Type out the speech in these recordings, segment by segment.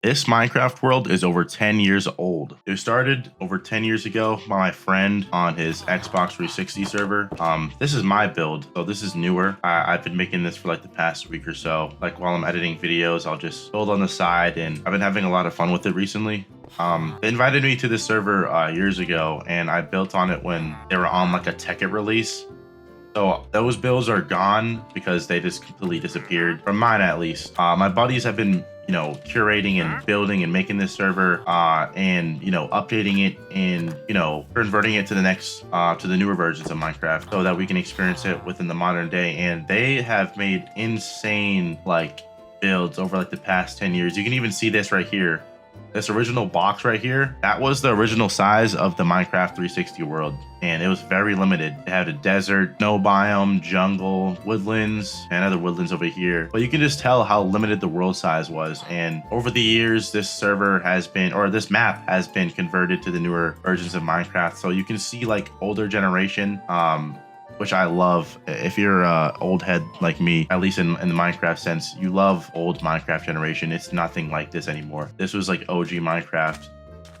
This Minecraft world is over 10 years old. It started over 10 years ago by my friend on his Xbox 360 server. This is my build, so this is newer. I've been making this for like the past week or so. Like while I'm editing videos, I'll just build on the side, and I've been having a lot of fun with it recently. They invited me to this server years ago, and I built on it when they were on like a Tekkit release. So those builds are gone because they just completely disappeared, from mine at least. My buddies have been, curating and building and making this server, and updating it and converting it to the next, to the newer versions of Minecraft, so that we can experience it within the modern day. And they have made insane like builds over like the past 10 years. You can even see this right here. This original box right here, that was the original size of the Minecraft 360 world, and it was very limited. It had a desert, snow biome, jungle, woodlands, and other woodlands over here. But you can just tell how limited the world size was. And over the years, this server has been, or this map has been converted to the newer versions of Minecraft. So you can see like older generation, which I love. If you're a old head like me, at least in the Minecraft sense, you love old Minecraft generation. It's nothing like this anymore. This was like OG Minecraft,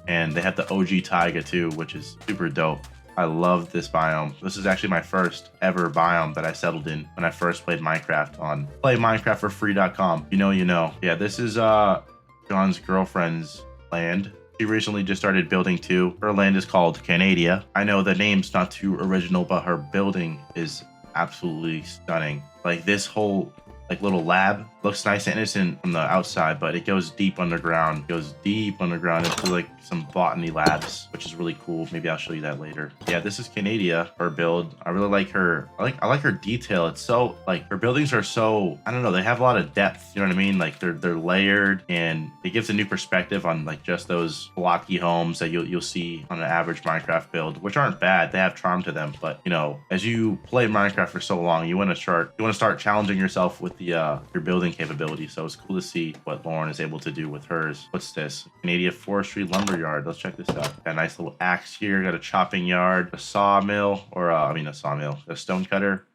and they have the OG taiga too, which is super dope. I love this biome. This is actually my first ever biome that I settled in when I first played Minecraft on playminecraftforfree.com. You know. Yeah, this is John's girlfriend's land. She recently just started building too. Her land is called Canadia. I know the name's not too original, but her building is absolutely stunning. Like this whole like little lab looks nice and innocent from the outside, but it goes deep underground. It goes deep underground into like some botany labs, which is really cool. Maybe I'll show you that later. Yeah, this is Canadia, her build. I really like her. I like her detail. It's so like her buildings are so, I don't know, they have a lot of depth. You know what I mean? Like they're layered, and it gives a new perspective on like just those blocky homes that you'll see on an average Minecraft build, which aren't bad. They have charm to them, but as you play Minecraft for so long, you want to start challenging yourself with the your building capability. So it's cool to see what Lauren is able to do with hers. What's this? Canadia Forestry Lumberyard. Let's check this out. Got a nice little axe here. Got a chopping yard, a sawmill, or a sawmill, a stone cutter.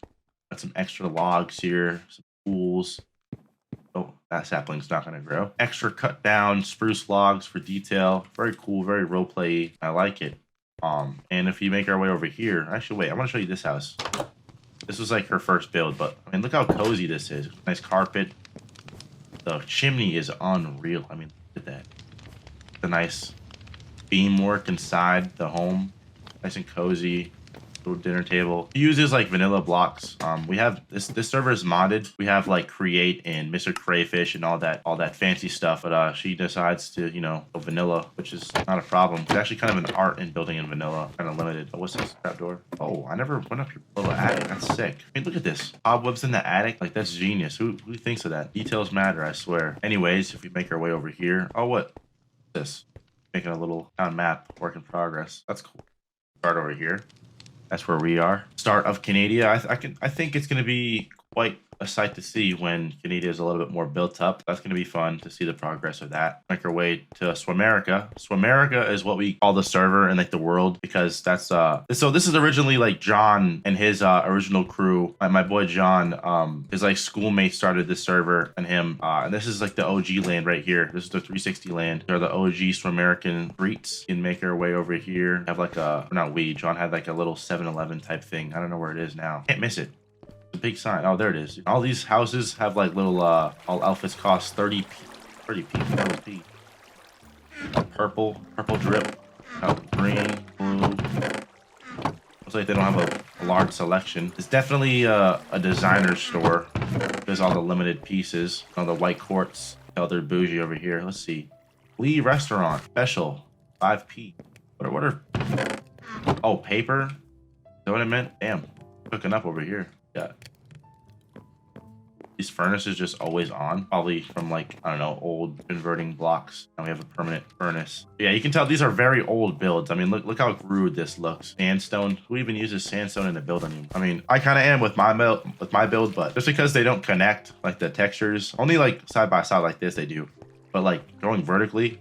Got some extra logs here, some tools. Oh, that sapling's not gonna grow. Extra cut down spruce logs for detail. Very cool, very roleplay. I like it. And if you make our way over here, actually wait, I want to show you this house. This was like her first build, but I mean, look how cozy this is. Nice carpet. The chimney is unreal. I mean, look at that. The nice beam work inside the home. Nice and cozy. Little dinner table. It uses like vanilla blocks. We have this server is modded. We have like Create and Mr. Crayfish and all that fancy stuff. But she decides to go vanilla, which is not a problem. It's actually kind of an art in building in vanilla, kind of limited. Oh, what's this trapdoor? Oh, I never went up your little attic. That's sick. I mean, look at this. Cobwebs in the attic. Like that's genius. Who thinks of that? Details matter, I swear. Anyways, if we make our way over here. Oh, what's this? Making a little town map. Work in progress. That's cool. Start over here. That's where we are. Start of Canadia. I think it's going to be quite a sight to see when Canadia is a little bit more built up. That's going to be fun to see the progress of that. Make our way to Swamerica. Swamerica is what we call the server in like the world, because that's so this is originally like John and his original crew. My boy John, his like schoolmate started this server, and him and this is like the OG land right here. This is the 360 land. They're the OG Swamerican streets. You can make our way over here. Have like John had like a little 7-Eleven type thing. I don't know where it is now. Can't miss it. A big sign. Oh, there it is. All these houses have like little all outfits cost 30p. Purple drip. Green, blue. Looks like they don't have a large selection. It's definitely a designer store. There's all the limited pieces. All the white quartz. Oh, they're bougie over here. Let's see. Lee Restaurant special 5p. What are oh, paper? Is that what I meant? Damn, cooking up over here. Yeah. These furnaces just always on, probably from like, I don't know, old converting blocks. Now we have a permanent furnace. Yeah, you can tell these are very old builds. I mean, look how rude this looks. Sandstone. Who even uses sandstone in the build anymore? I mean, I kind of am with my build, but just because they don't connect like the textures, only like side by side like this they do. But like going vertically,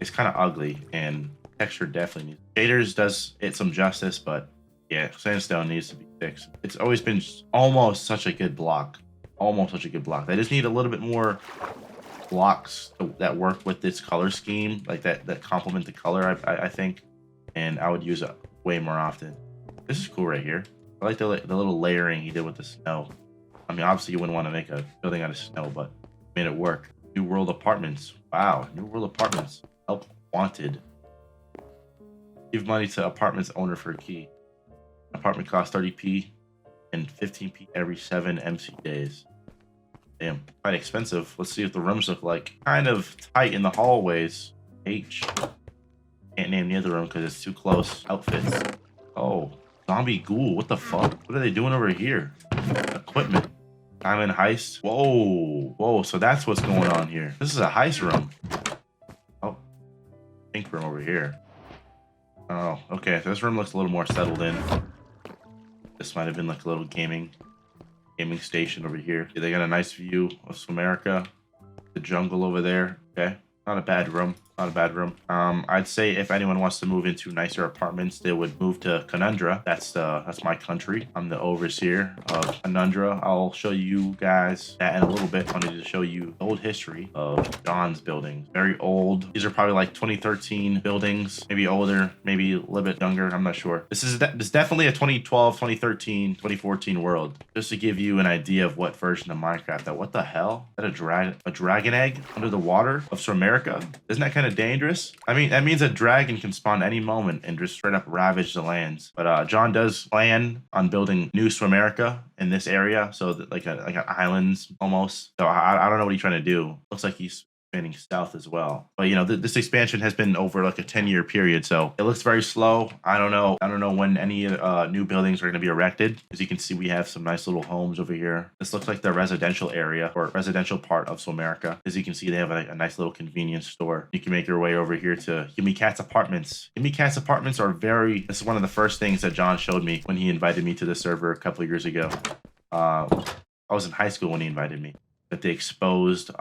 it's kind of ugly, and texture definitely needs. Shaders does it some justice, but yeah, sandstone needs to be fixed. It's always been almost such a good block. They just need a little bit more blocks that work with this color scheme, like that complement the color, I think, and I would use it way more often. This is cool right here. I like the little layering he did with the snow. I mean, obviously you wouldn't want to make a building out of snow, but made it work. New World Apartments. Wow, New World Apartments. Help wanted. Give money to apartment's owner for a key. Apartment costs 30p and 15p every 7 MC days. Damn, quite expensive. Let's see what the rooms look like. Kind of tight in the hallways. H. Can't name the other room because it's too close. Outfits. Oh, zombie ghoul. What the fuck? What are they doing over here? Equipment. Diamond heist. Whoa. Whoa, so that's what's going on here. This is a heist room. Oh, pink room over here. Oh, okay. So this room looks a little more settled in. This might have been like a little gaming station over here. Yeah, they got a nice view of Swamerica. The jungle over there. Okay. Not a bad room. Not a bad room. I'd say if anyone wants to move into nicer apartments, they would move to Conundra. That's my country. I'm the overseer of Conundra. I'll show you guys that in a little bit. I wanted to show you the old history of John's buildings. Very old. These are probably like 2013 buildings, maybe older, maybe a little bit younger. I'm not sure. This is definitely a 2012, 2013, 2014 world. Just to give you an idea of what version of Minecraft that. What the hell? Is that a dragon egg under the water of Swamerica? Isn't that kind of dangerous? I mean, that means a dragon can spawn any moment and just straight up ravage the lands. But John does plan on building new Swamerica in this area, so that like an islands almost. So I don't know what he's trying to do. Looks like he's expanding south as well. But you know, this expansion has been over like a 10-year period, so it looks very slow. I don't know when any new buildings are going to be erected. As you can see, we have some nice little homes over here. This looks like the residential area or residential part of Swamerica. As you can see, they have a nice little convenience store. You can make your way over here to Gimme Cat's apartments. Gimme Cat's apartments are this is one of the first things that John showed me when he invited me to the server a couple of years ago. I was in high school when he invited me. That they exposed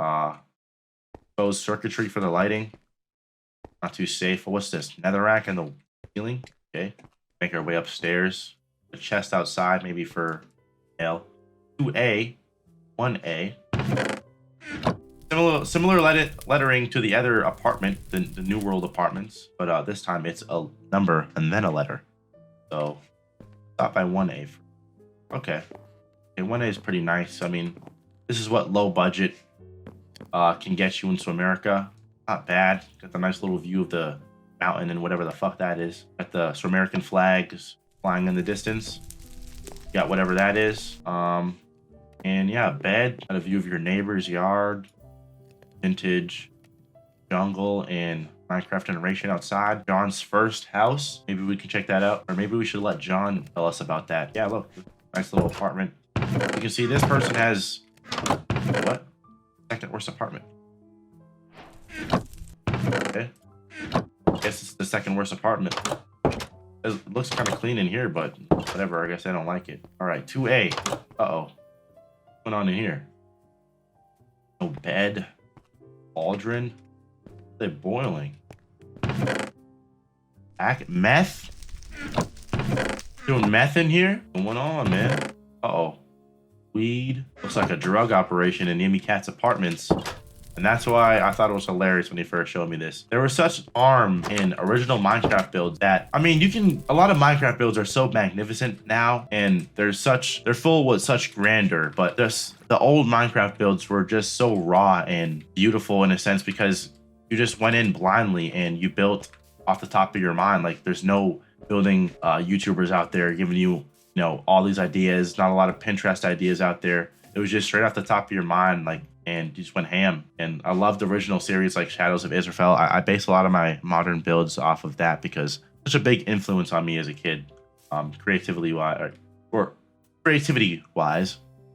circuitry for the lighting. Not too safe. What's this? Netherrack and the ceiling. Okay. Make our way upstairs. The chest outside, maybe for L. 2A. 1A. Similar lettering to the other apartment, the New World Apartments, but this time it's a number and then a letter. So stop by 1A. Okay. Okay, 1A is pretty nice. I mean, this is what low budget can get you in Swamerica. Not bad. Got the nice little view of the mountain and whatever the fuck that is. Got the Swamerican flags flying in the distance. Got whatever that is. And yeah, bed. Got a view of your neighbor's yard. Vintage jungle and Minecraft generation outside. John's first house. Maybe we can check that out. Or maybe we should let John tell us about that. Yeah, look. Nice little apartment. You can see this person has... What? Second worst apartment. Okay. Guess it's the second worst apartment. It looks kind of clean in here, but whatever. I guess I don't like it. All right, 2A. Uh-oh. What's going on in here? No bed. Cauldron. They're boiling. Meth? Doing meth in here? What's going on, man? Uh-oh. Weed. Looks like a drug operation in Gimme Cat's apartments. And that's why I thought it was hilarious when he first showed me this. There was such charm in original Minecraft builds that, I mean, a lot of Minecraft builds are so magnificent now, and they're full with such grandeur, but the old Minecraft builds were just so raw and beautiful in a sense because you just went in blindly and you built off the top of your mind. Like there's no building YouTubers out there giving you, all these ideas, not a lot of Pinterest ideas out there. It was just straight off the top of your mind, like, and you just went ham. And I loved the original series like Shadows of Israel. I base a lot of my modern builds off of that because it's such a big influence on me as a kid, creativity wise,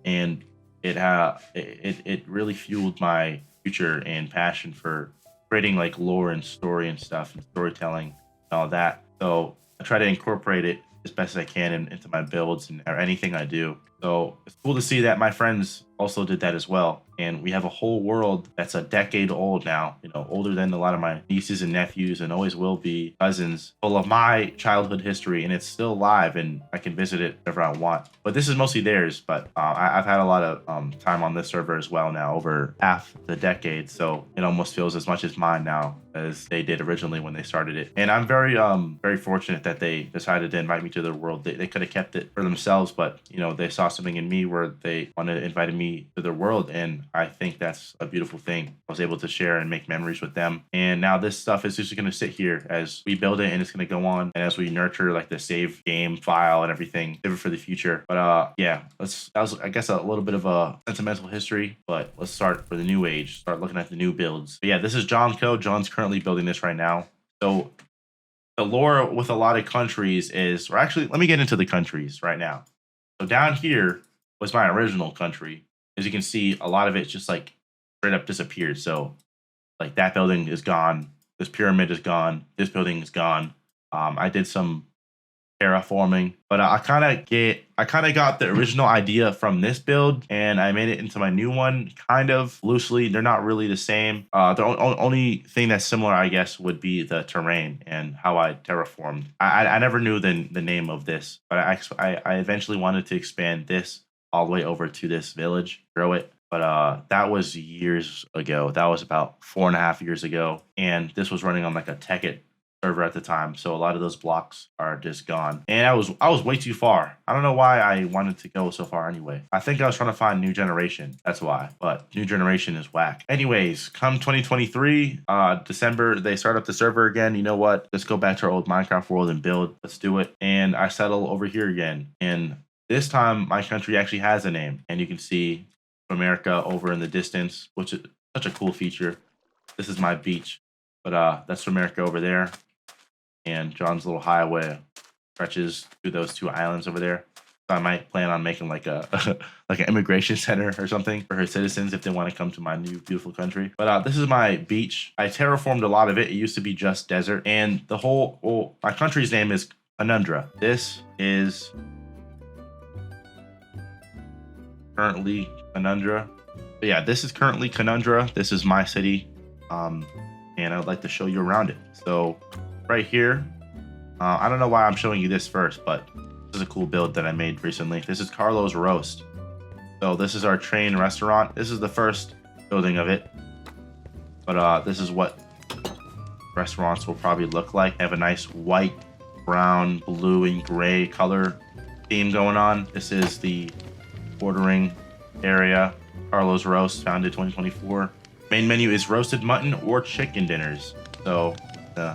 and it really fueled my future and passion for creating like lore and story and stuff and storytelling and all that. So I try to incorporate it as best as I can into my builds or anything I do. So it's cool to see that my friends also did that as well. And we have a whole world that's a decade old now, you know, older than a lot of my nieces and nephews and always will be cousins, full of my childhood history. And it's still alive and I can visit it whenever I want. But this is mostly theirs. But I've had a lot of time on this server as well now, over half the decade. So it almost feels as much as mine now as they did originally when they started it. And I'm very fortunate that they decided to invite me to their world. They could have kept it for themselves, but you know, they saw something in me where they wanted to invite me to their world, and I think that's a beautiful thing. I was able to share and make memories with them. And now this stuff is just going to sit here as we build it, and it's going to go on, and as we nurture like the save game file and everything, save it for the future. But yeah, that was, I guess, a little bit of a sentimental history, but let's start for the new age, start looking at the new builds. But yeah, this is John's code. John's currently building this right now. So the lore with a lot of countries is, or actually, let me get into the countries right now. So down here was my original country. As you can see, a lot of it just like straight up disappeared. So like that building is gone. This pyramid is gone. This building is gone. I did some terraforming, but I kind of got the original idea from this build and I made it into my new one kind of loosely. They're not really the same. The only thing that's similar, I guess, would be the terrain and how I terraformed. I never knew the name of this, but I eventually wanted to expand this all the way over to this village, grow it. But that was years ago. That was about 4.5 years ago. And this was running on like a Tekkit server at the time. So a lot of those blocks are just gone. And I was way too far. I don't know why I wanted to go so far anyway. I think I was trying to find New Generation. That's why. But New Generation is whack. Anyways, come 2023, December, they start up the server again. You know what? Let's go back to our old Minecraft world and build. Let's do it. And I settle over here again. And this time my country actually has a name. And you can see Swamerica over in the distance, which is such a cool feature. This is my beach. But that's Swamerica over there. And John's little highway stretches through those two islands over there. So I might plan on making like a like an immigration center or something for his citizens if they want to come to my new beautiful country. But this is my beach. I terraformed a lot of it. It used to be just desert, and the whole my country's name is Conundra. This is currently Conundra. But yeah, this is currently Conundra. This is my city, and I'd like to show you around it. So right here, I don't know why I'm showing you this first, but this is a cool build that I made recently. This is Carlo's Roast. So this is our train restaurant. This is the first building of it, but this is what restaurants will probably look like. They have a nice white, brown, blue, and gray color theme going on. This is the ordering area. Carlo's Roast, founded 2024. Main menu is roasted mutton or chicken dinners. So the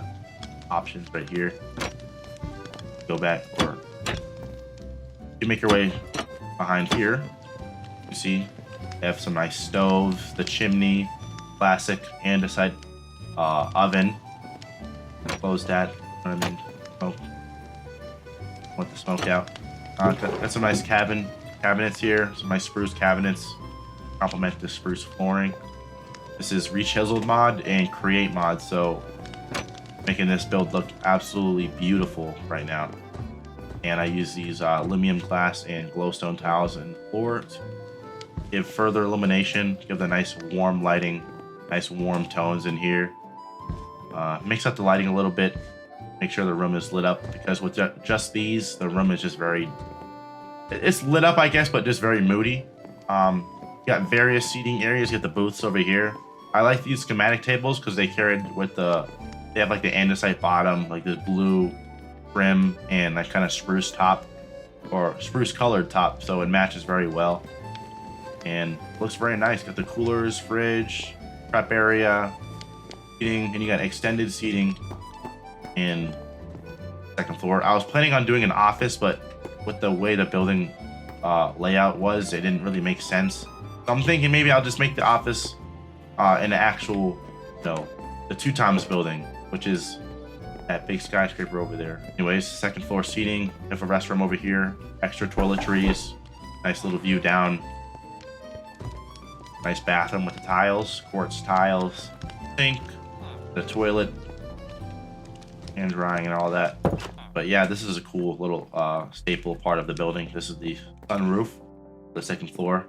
options right here. Go back, or you make your way behind here. You see they have some nice stoves, the chimney, classic andesite oven. Close that. I mean, smoke. Want the smoke out. Got some nice cabinets here. Some nice spruce cabinets. Complement the spruce flooring. This is Reach Chiseled mod and Create mod, so making this build look absolutely beautiful right now. And I use these aluminum glass and glowstone tiles and floor to give further illumination, give the nice warm lighting, nice warm tones in here. Mix up the lighting a little bit, make sure the room is lit up, because with just these, the room is just it's lit up, I guess, but just very moody. You got various seating areas. You got the booths over here. I like these schematic tables because they carried with they have like the andesite bottom, like the blue trim, and like kind of spruce top, or spruce colored top, so it matches very well and looks very nice. Got the coolers, fridge, prep area, seating, and you got extended seating in second floor. I was planning on doing an office, but with the way the building layout was, it didn't really make sense. So I'm thinking maybe I'll just make the office in the actual, the 2 times building, which is that big skyscraper over there. Anyways, second floor seating. We have a restroom over here. Extra toiletries. Nice little view down. Nice bathroom with the tiles, quartz tiles, sink, the toilet, hand drying and all that. But yeah, this is a cool little staple part of the building. This is the sunroof. the second floor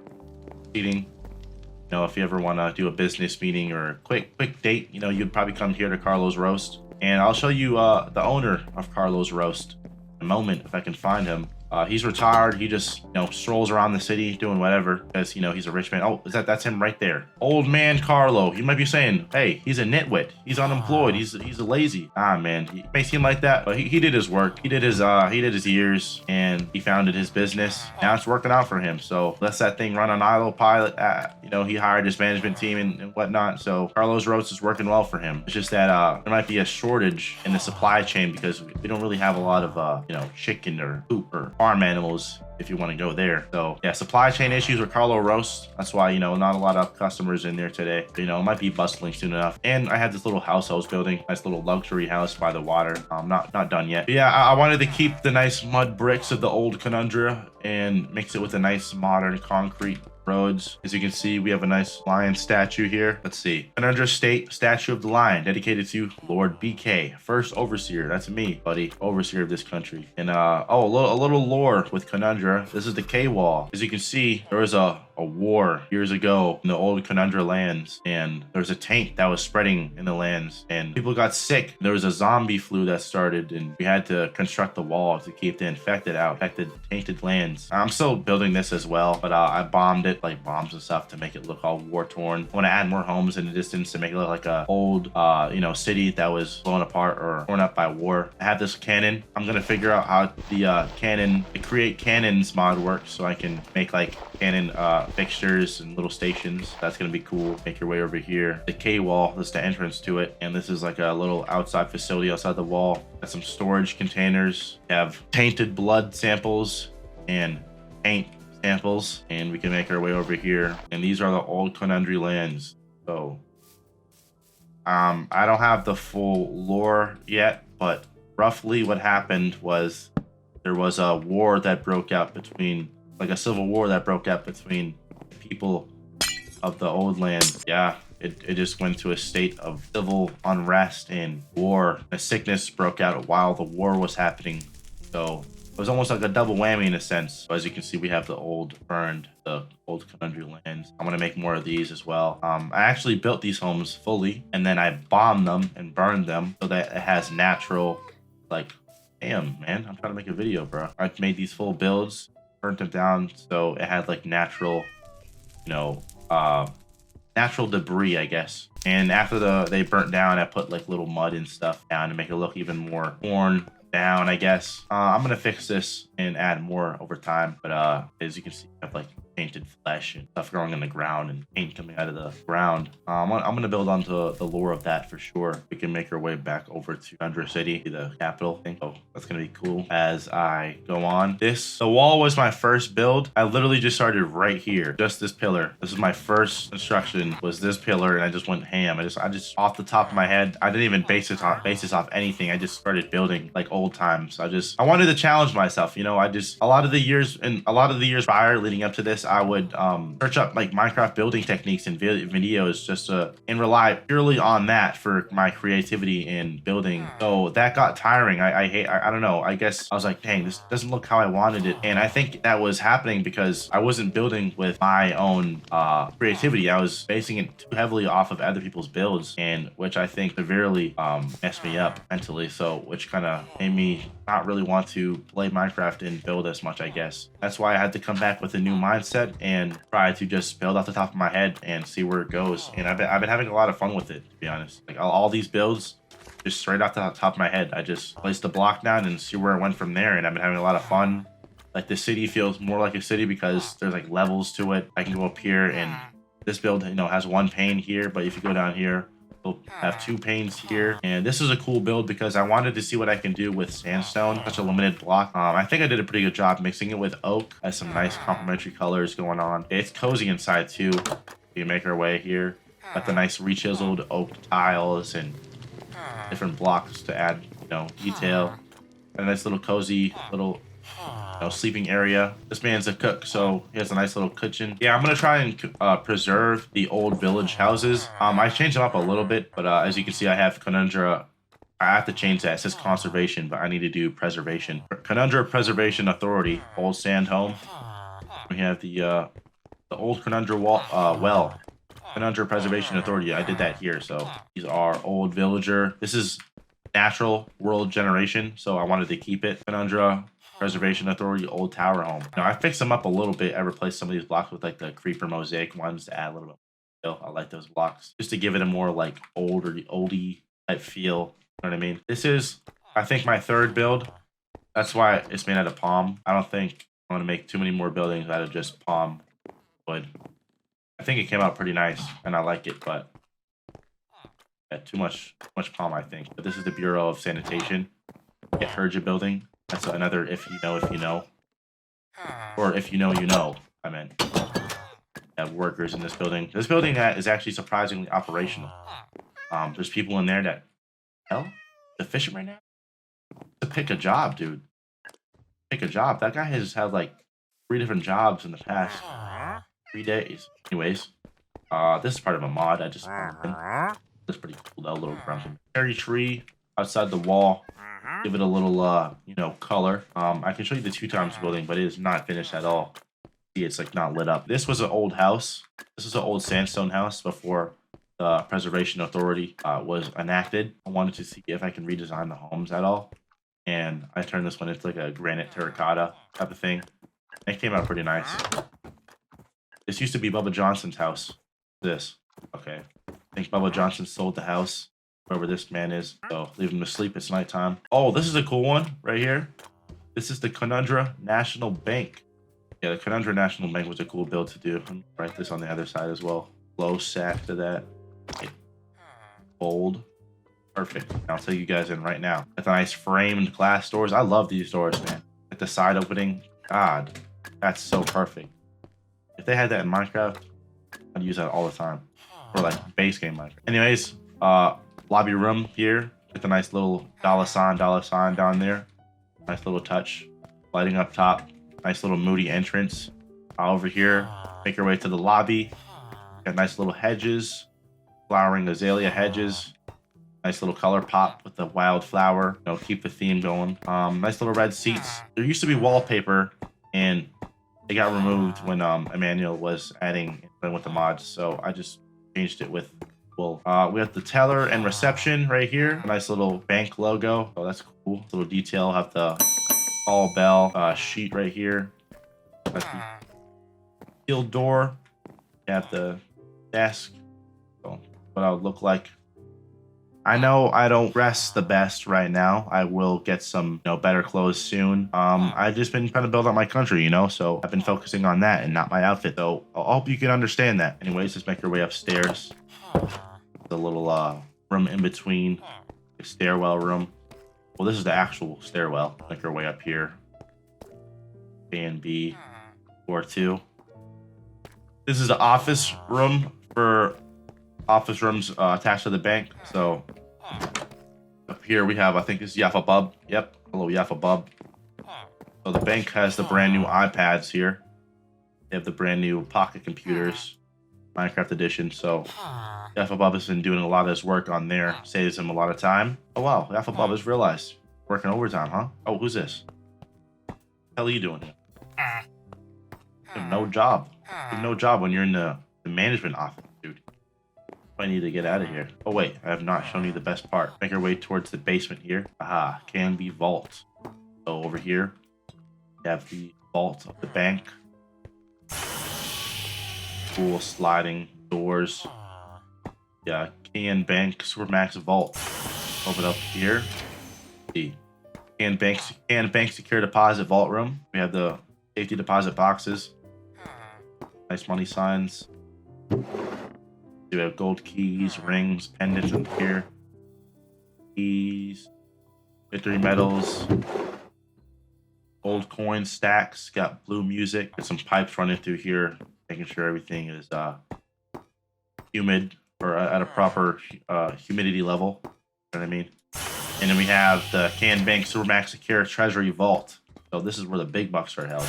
seating. You know, if you ever want to do a business meeting or a quick date, you know, you'd probably come here to Carlo's Roast. And I'll show you the owner of Carlo's Roast in a moment if I can find him. He's retired. He just, you know, strolls around the city doing whatever because, you know, he's a rich man. Oh, that's him right there. Old man Carlo. You might be saying, hey, he's a nitwit. He's unemployed. He's a lazy. Ah, man, he may seem like that, but he did his work. He did his years and he founded his business. Now it's working out for him. So let's that thing run on autopilot. You know, he hired his management team and whatnot. So Carlo's Roast is working well for him. It's just that there might be a shortage in the supply chain because we don't really have a lot of, you know, chicken or poop or farm animals if you want to go there. So yeah, supply chain issues with Carlo Roast. That's why, you know, not a lot of customers in there today. You know, it might be bustling soon enough. And I had this little house I was building, nice little luxury house by the water. Not done yet. But yeah, I wanted to keep the nice mud bricks of the old Conundra and mix it with a nice modern concrete roads. As you can see, we have a nice lion statue here. Let's see. Conundra State Statue of the Lion, dedicated to Lord Bkeigh, first overseer. That's me, buddy, overseer of this country. And oh, a little lore with Conundra. This is the K wall. As you can see, there was a war years ago in the old Conundra lands, and there was a taint that was spreading in the lands, and people got sick. There was a zombie flu that started, and we had to construct the wall to keep the infected out, infected, tainted lands. I'm still building this as well, but I bombed it, like bombs and stuff, to make it look all war torn. I want to add more homes in the distance to make it look like a old, you know, city that was blown apart or torn up by war. I have this cannon. I'm gonna figure out how the create cannons mod works, so I can make like cannon fixtures and little stations. That's gonna be cool. Make your way over here. The K wall, this is the entrance to it, and this is like a little outside facility outside the wall. Got some storage containers. Have tainted blood samples and paint samples, and we can make our way over here. And these are the old Conundra lands. So I don't have the full lore yet, but roughly what happened was there was a war that broke out between, like a civil war that broke out between people of the old land. Yeah, it just went to a state of civil unrest and war. A sickness broke out while the war was happening. So it was almost like a double whammy in a sense. So as you can see, we have the old Conundra lands. I'm gonna make more of these as well. I actually built these homes fully, and then I bombed them and burned them so that it has natural, like, damn, man, I'm trying to make a video, bro. I made these full builds, burnt them down, so it had like natural, you know, natural debris, I guess. And after they burnt down, I put like little mud and stuff down to make it look even more worn down, I guess. I'm gonna fix this and add more over time, but as you can see, I have like painted flesh and stuff growing in the ground and paint coming out of the ground. I'm gonna build onto the lore of that for sure. We can make our way back over to Conundra City, the capital thing. So that's gonna be cool as I go on. The wall was my first build. I literally just started right here, just this pillar. This is my first construction, was this pillar, and I just went ham. I just off the top of my head, I didn't even base this off anything. I just started building like old times. I wanted to challenge myself, you know. A lot of the years prior leading up to this, I would search up like Minecraft building techniques and videos just and rely purely on that for my creativity in building. So that got tiring. I don't know. I guess I was like, dang, this doesn't look how I wanted it. And I think that was happening because I wasn't building with my own creativity. I was basing it too heavily off of other people's builds, and which I think severely messed me up mentally. So which kind of made me not really want to play Minecraft and build as much, I guess. That's why I had to come back with a new mindset and try to just build off the top of my head and see where it goes. And I've been having a lot of fun with it, to be honest. Like all these builds, just straight off the top of my head. I just placed the block down and see where it went from there, and I've been having a lot of fun. Like the city feels more like a city because there's like levels to it. I can go up here, and this build, you know, has one pane here, but if you go down here, we'll have 2 panes here. And this is a cool build because I wanted to see what I can do with sandstone, such a limited block. I think I did a pretty good job mixing it with oak. Has some nice complementary colors going on. It's cozy inside too. We make our way here. Got the nice re-chiseled oak tiles and different blocks to add, you know, detail. Got a nice little cozy little, you know, sleeping area. This man's a cook, so he has a nice little kitchen. Yeah, I'm gonna try and preserve the old village houses. I changed them up a little bit, but as you can see, I have Conundra. I have to change that. It says conservation, but I need to do preservation. Conundra Preservation Authority, old sand home. We have the old Conundra well. Conundra Preservation Authority. I did that here. So these are old villager. This is natural world generation. So I wanted to keep it. Conundra Preservation Authority old tower home. Now I fixed them up a little bit. I replaced some of these blocks with like the creeper mosaic ones to add a little bit. I like those blocks just to give it a more like oldie type feel. You know what I mean? This is, I think, my third build. That's why it's made out of palm. I don't think I want to make too many more buildings out of just palm wood. I think it came out pretty nice, and I like it, but yeah, too much palm, I think. But this is the Bureau of Sanitation. Get Herja building. That's another if you know. Or if you know, I meant. Have workers in this building. This building is actually surprisingly operational. There's people in there that, hell, the fishing right now? To pick a job, dude. Pick a job. That guy has had like 3 different jobs in the past 3 days. Anyways, this is part of a mod. I just that's pretty cool though. Little grumpy cherry tree outside the wall. Give it a little color. I can show you the 2 times building, but it is not finished at all. See, it's like not lit up. This was an old house. This is an old sandstone house before the Preservation Authority was enacted. I wanted to see if I can redesign the homes at all. And I turned this one into like a granite terracotta type of thing. It came out pretty nice. This used to be Bubba Johnson's house. This. Okay. I think Bubba Johnson sold the house. Whoever this man is. So leave him to sleep. It's nighttime. Oh, this is a cool one right here. This is the Conundra National Bank. Yeah, the Conundra National Bank was a cool build to do. I'm write this on the other side as well. Low sack to that. Okay. Bold. Perfect. I'll take you guys in right now. With nice framed glass doors. I love these doors, man. At the side opening. God, that's so perfect. If they had that in Minecraft, I'd use that all the time. Or like base game Minecraft. Anyways, lobby room here with a nice little dollar sign down there. Nice little touch. Lighting up top. Nice little moody entrance. Over here, make your way to the lobby. Got nice little hedges. Flowering azalea hedges. Nice little color pop with the wildflower. Keep the theme going. Nice little red seats. There used to be wallpaper, and it got removed when Emmanuel was adding with the mods. So I just changed it with wool. We have the teller and reception right here. A nice little bank logo. Oh, that's cool. Little detail. Have the call bell sheet right here. That's the steel door. You have the desk. So what I would look like. I know I don't dress the best right now. I will get some, better clothes soon. I've just been trying to build up my country, so I've been focusing on that and not my outfit, though. I hope you can understand that. Anyways, let's make your way upstairs. The little room in between, the stairwell room. Well, this is the actual stairwell. Make our way up here. A and B, floor 2. This is the office room for office rooms attached to the bank. So up here we have, I think this is Yaffa Bub. Yep, hello Yaffa Bub. So the bank has the brand new iPads here. They have the brand new pocket computers, Minecraft edition. So Yaffa Bub has been doing a lot of his work on there. Saves him a lot of time. Oh wow, Yaffa Bub has realized working overtime, huh? Oh, who's this? What the hell are you doing here? You have no job. You have no job when you're in the management office, dude. I need to get out of here. Oh wait, I have not shown you the best part. Make our way towards the basement here. Aha, can be vault. So over here, we have the vault of the bank. Cool sliding doors. Yeah, Can Bank Supermax Vault. Open up here. The Can Bank Secure Deposit Vault Room. We have the safety deposit boxes. Nice money signs. We have gold keys, rings, pendants in here. Keys, victory medals, gold coin stacks. Got blue music. Got some pipes running through here, making sure everything is humid or at a proper humidity level. You know what I mean? And then we have the Can Bank Supermax Secure Treasury Vault. So this is where the big bucks are held,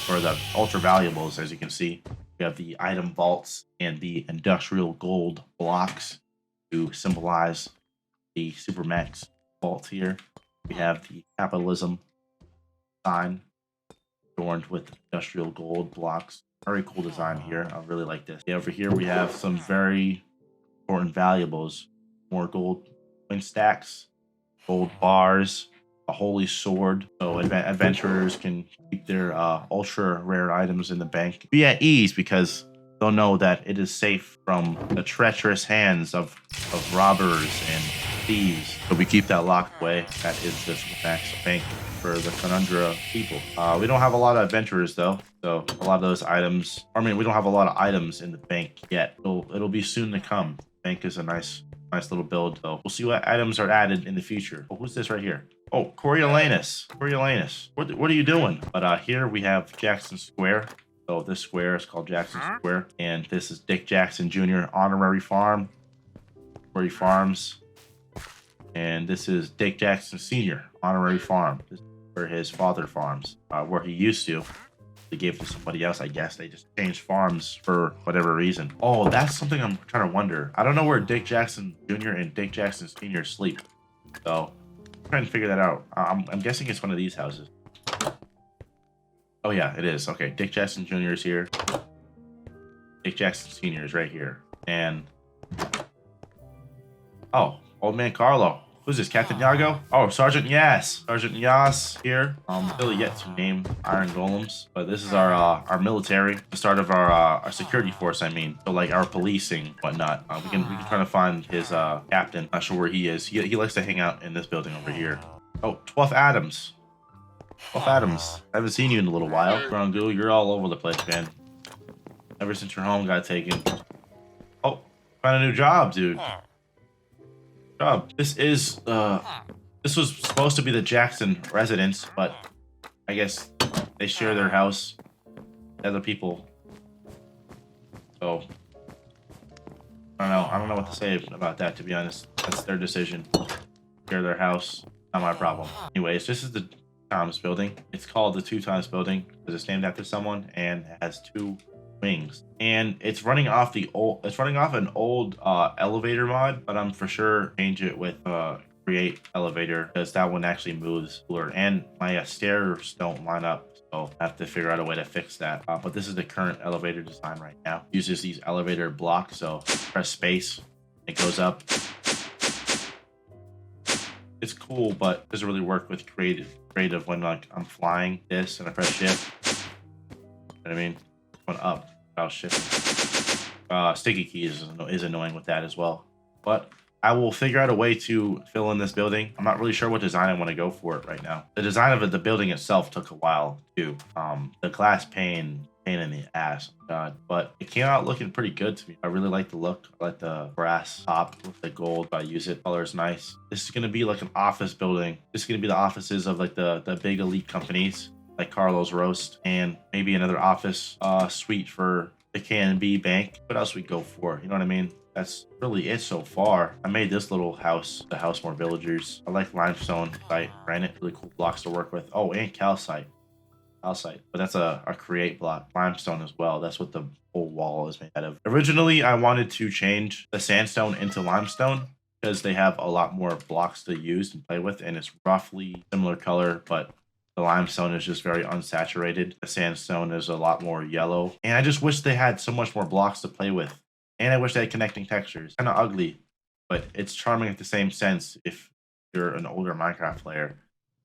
or the ultra valuables, as you can see. We have the item vaults and the industrial gold blocks to symbolize the Supermax vault here. We have the capitalism sign. adorned with industrial gold blocks. Very cool design here. I really like this. Yeah, over here we have some very important valuables. More gold coin stacks, gold bars, a holy sword, so adventurers can keep their ultra rare items in the bank. Be at ease because they'll know that it is safe from the treacherous hands of robbers and thieves. So we keep that locked away. That is this max bank for the Conundra people. We don't have a lot of adventurers though, so a lot of those items. I mean, we don't have a lot of items in the bank yet. It'll be soon to come. Bank is a nice little build though. We'll see what items are added in the future. Oh, who's this right here? Oh, Coriolanus. Coriolanus. What are you doing? But here we have Jackson Square. So this square is called Jackson Square, and this is Dick Jackson Jr. Honorary Farm, where he farms. And this is Dick Jackson Sr. Honorary Farm. This is where his father farms, where he used to. They gave it to somebody else, I guess. They just changed farms for whatever reason. Oh, that's something I'm trying to wonder. I don't know where Dick Jackson Jr. and Dick Jackson Sr. sleep. So, I'm trying to figure that out. I'm guessing it's one of these houses. Oh, yeah, it is. Okay, Dick Jackson Jr. is here. Dick Jackson Sr. is right here. And... oh, Old Man Carlo. Who's this, Captain Yago? Oh, Sergeant Yas. Sergeant Yas here. Still yet to name Iron Golems, but this is our military, the start of our security force. I mean, so like our policing, whatnot. We can try to find his captain. Not sure where he is. He likes to hang out in this building over here. Oh, 12th Adams. 12th Adams. I haven't seen you in a little while. Grangu, you're all over the place, man. Ever since your home got taken. Oh, found a new job, dude. This is this was supposed to be the Jackson residence, but I guess they share their house with other people. So I don't know what to say about that, to be honest. That's their decision. Share their house, not my problem. Anyways, this is the Times building. It's called the Two Times building because it's named after someone and it has two wings, and it's running off an old elevator mod, but I'm for sure change it with create elevator because that one actually moves cooler, and my stairs don't line up, so I have to figure out a way to fix that. But this is the current elevator design right now. Uses these elevator blocks, so press space, it goes up. It's cool, but doesn't really work with creative when like I'm flying this and I press shift. You know what I mean? Going up without shifting. Sticky keys is annoying with that as well. But I will figure out a way to fill in this building. I'm not really sure what design I want to go for it right now. The design of the building itself took a while too. The glass pain in the ass, God, but it came out looking pretty good to me. I really like the look. I like the brass top with the gold. I use it. Color is nice. This is gonna be like an office building. This is gonna be the offices of like the big elite companies, like Carlos Roast, and maybe another office suite for the K&B Bank. What else we go for? You know what I mean? That's really it so far. I made this little house to house more villagers. I like limestone, site, granite, really cool blocks to work with. Oh, and calcite. Calcite, but that's a create block. Limestone as well. That's what the whole wall is made out of. Originally, I wanted to change the sandstone into limestone because they have a lot more blocks to use and play with, and it's roughly similar color, but the limestone is just very unsaturated. The sandstone is a lot more yellow. And I just wish they had so much more blocks to play with. And I wish they had connecting textures. Kind of ugly, but it's charming at the same sense if you're an older Minecraft player,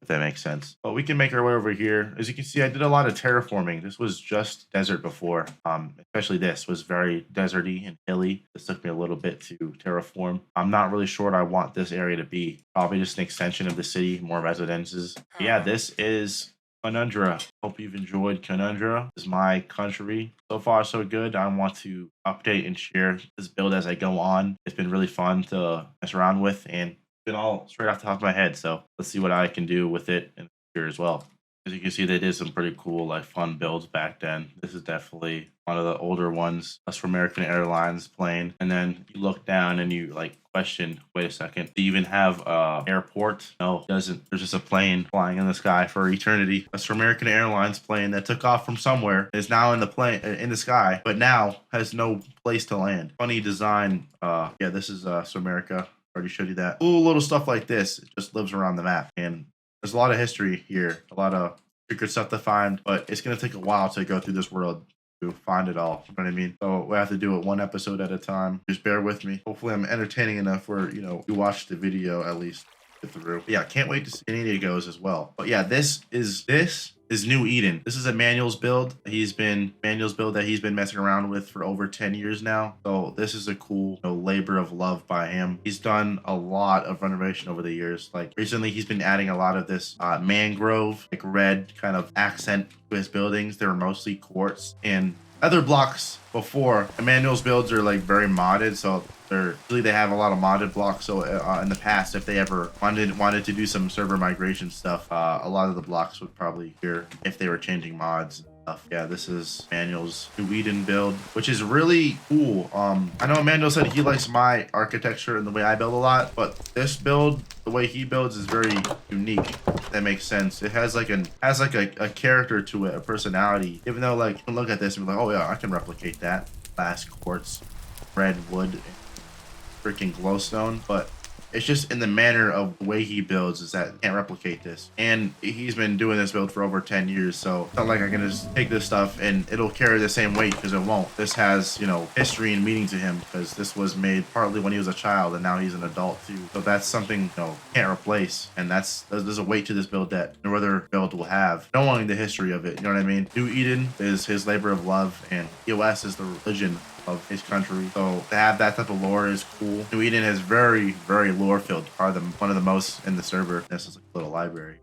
if that makes sense. But we can make our way over here. As you can see, I did a lot of terraforming. This was just desert before. Especially this was very deserty and hilly. This took me a little bit to terraform. I'm not really sure what I want this area to be. Probably just an extension of the city, more residences. But yeah, this is Conundra. Hope you've enjoyed Conundra. This is my country. So far, so good. I want to update and share this build as I go on. It's been really fun to mess around with, and been all straight off the top of my head. So let's see what I can do with it in the future as well. As you can see, they did some pretty cool, like fun builds back then. This is definitely one of the older ones. That's from American Airlines plane. And then you look down and you like question, wait a second, do you even have a airport? No, it doesn't. There's just a plane flying in the sky for eternity. That's from American Airlines plane that took off from somewhere, is now in the plane in the sky, but now has no place to land. Funny design. Yeah, this is Swamerica. Already showed you that. Cool little stuff like this. It just lives around the map, and there's a lot of history here, a lot of secret stuff to find, but it's gonna take a while to go through this world to find it all. You know what I mean? So we have to do it one episode at a time. Just bear with me. Hopefully I'm entertaining enough where, you watch the video at least get through. But yeah, can't wait to see Canadia goes as well. But yeah, this is New Eden. This is Emmanuel's build. Emmanuel's build that he's been messing around with for over 10 years now. So this is a cool, labor of love by him. He's done a lot of renovation over the years. Like recently he's been adding a lot of this mangrove, like red kind of accent to his buildings. They were mostly quartz, and other blocks before Emmanuel's builds are like very modded, so they have a lot of modded blocks. So in the past, if they ever wanted to do some server migration stuff, a lot of the blocks would probably appear if they were changing mods. Yeah, this is Emmanuel's New Eden build, which is really cool. I know Emmanuel said he likes my architecture and the way I build a lot, but this build, the way he builds, is very unique. If that makes sense. It has like a character to it, a personality. Even though like you can look at this and be like, oh yeah, I can replicate that. Glass, quartz, red wood, and freaking glowstone, but it's just in the manner of the way he builds is that I can't replicate this. And he's been doing this build for over 10 years, so it's not like I can just take this stuff and it'll carry the same weight, because it won't. This has, history and meaning to him, because this was made partly when he was a child and now he's an adult too. So that's something, can't replace. And there's a weight to this build that no other build will have, knowing the history of it. You know what I mean? New Eden is his labor of love, and EOS is the religion of his country. So to have that type of lore is cool. New Eden is very, very lore filled. Probably one of the most in the server. This is like a little library.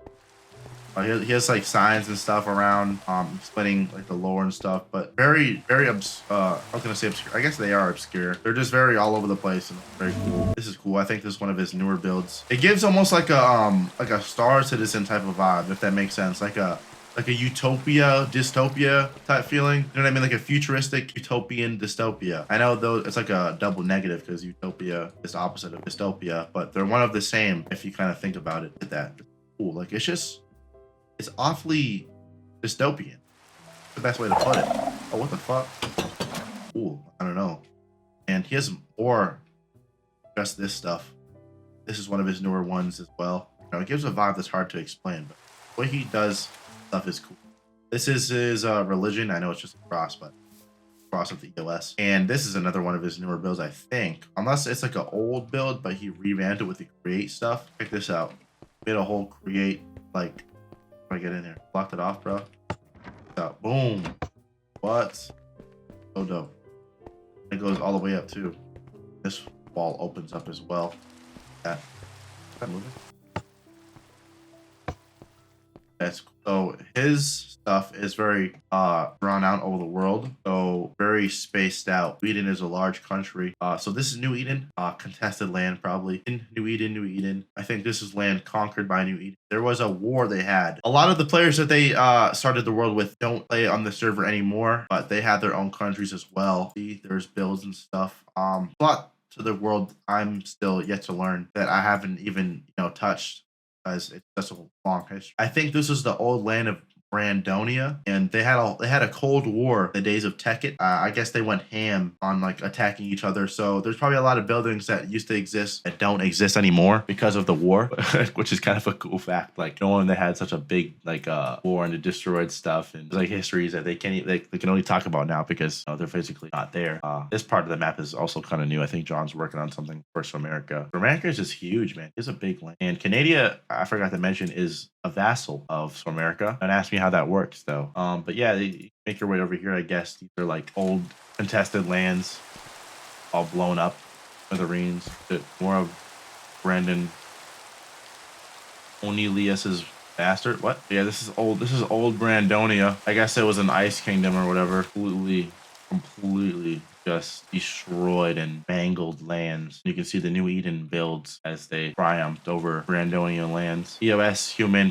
He has like signs and stuff around, explaining like the lore and stuff, but very, very how can I say obscure? I guess they are obscure. They're just very all over the place and very cool. This is cool. I think this is one of his newer builds. It gives almost like a Star Citizen type of vibe, if that makes sense. Like a utopia, dystopia type feeling. You know what I mean? Like a futuristic utopian dystopia. I know though it's like a double negative, because utopia is the opposite of dystopia, but they're one of the same if you kind of think about it. That cool. Like it's awfully dystopian. The best way to put it. Oh, what the fuck? Cool. I don't know. And he has more just this stuff. This is one of his newer ones as well. It gives a vibe that's hard to explain, but the way he does stuff is cool. This is his religion. I know it's just a cross, but cross of the EOS. And this is another one of his newer builds, I think. Unless it's like an old build, but he revamped it with the create stuff. Check this out. Made a whole create, like, how do I get in there? Blocked it off, bro. So, boom. What? So dope. It goes all the way up too. This wall opens up as well. Is that moving? That's cool. So his stuff is very drawn out over the world, so very spaced out. Eden is a large country. So this is New Eden, contested land probably. In New Eden. I think this is land conquered by New Eden. There was a war they had. A lot of the players that they started the world with don't play on the server anymore, but they have their own countries as well. See, there's builds and stuff. A lot to the world I'm still yet to learn that I haven't even touched, as it's just a long history. I think this is the old land of Brandonia, and they had a Cold War the days of Tekkit. I guess they went ham on like attacking each other. So there's probably a lot of buildings that used to exist that don't exist anymore because of the war, which is kind of a cool fact. Like knowing they had such a big war and they destroyed stuff, and like histories that they can only talk about now because they're physically not there. This part of the map is also kind of new. I think John's working on something for Swamerica. Swamerica is just huge, man. It's a big land, and Canadia, I forgot to mention, is a vassal of Swamerica. Don't ask me how that works though. But yeah, you make your way over here. I guess these are like old contested lands, all blown up, smithereens. More of Brandon Onelius's bastard. What? Yeah, this is old. This is old Brandonia. I guess it was an ice kingdom or whatever. Completely just destroyed and mangled lands. You can see the New Eden builds as they triumphed over Brandonian lands. EOS human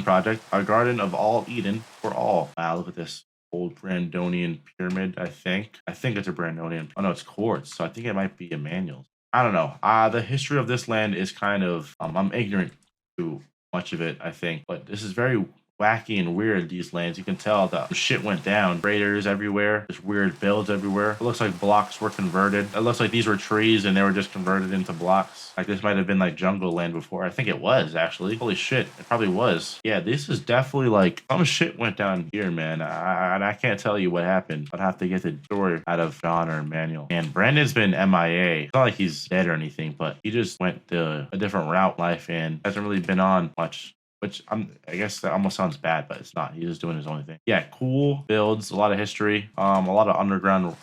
project, a garden of all Eden for all. Wow, look at this old Brandonian pyramid. I think it's a Brandonian. Oh no, it's quartz. So I think it might be Emmanuel's. I don't know. The history of this land is kind of I'm ignorant to much of it, I think, but this is very wacky and weird, these lands. You can tell the shit went down. Raiders everywhere. There's weird builds everywhere. It looks like blocks were converted. It looks like these were trees and they were just converted into blocks. Like this might have been like jungle land before. I think it was actually. Holy shit, it probably was. Yeah, this is definitely like some shit went down here, man. And I can't tell you what happened. I'd have to get the story out of John or Emmanuel. And Brandon's been MIA. It's not like he's dead or anything, but he just went to a different route in life and hasn't really been on much. Which I guess that almost sounds bad, but it's not. He's just doing his own thing. Yeah, cool builds, a lot of history, a lot of underground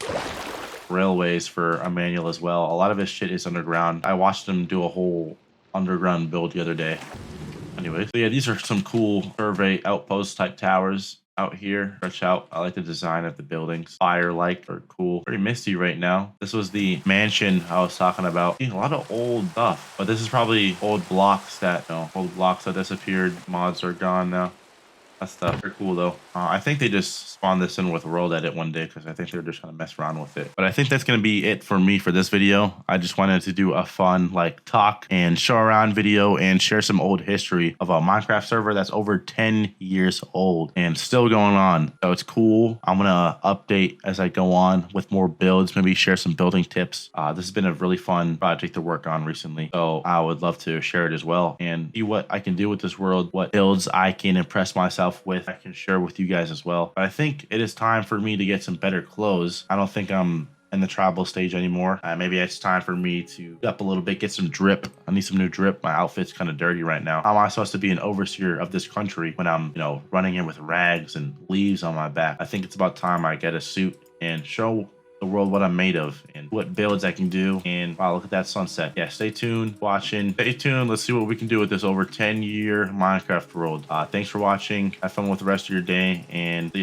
railways for Emmanuel as well. A lot of his shit is underground. I watched him do a whole underground build the other day. Anyways, so yeah, these are some cool survey outpost type towers out here. Stretch out. I like the design of the buildings. Fire-like or cool. Pretty misty right now. This was the mansion I was talking about. A lot of old stuff, but this is probably old blocks that disappeared. Mods are gone now. That stuff. They're cool though. I think they just spawned this in with World Edit one day because I think they're just trying to mess around with it. But I think that's gonna be it for me for this video. I just wanted to do a fun like talk and show around video and share some old history of a Minecraft server that's over 10 years old and still going on. So it's cool. I'm gonna update as I go on with more builds, maybe share some building tips. This has been a really fun project to work on recently. So I would love to share it as well and see what I can do with this world, what builds I can impress myself with, I can share with you guys as well. But I think it is time for me to get some better clothes. I don't think I'm in the tribal stage anymore. Maybe it's time for me to up a little bit, get some drip. I need some new drip. My outfit's kind of dirty right now. How am I supposed to be an overseer of this country when I'm, running in with rags and leaves on my back? I think it's about time I get a suit and show the world what I'm made of and what builds I can do. And wow, look at that sunset. Yeah, stay tuned, watching. Stay tuned. Let's see what we can do with this over 10-year Minecraft world. Thanks for watching. Have fun with the rest of your day and see ya.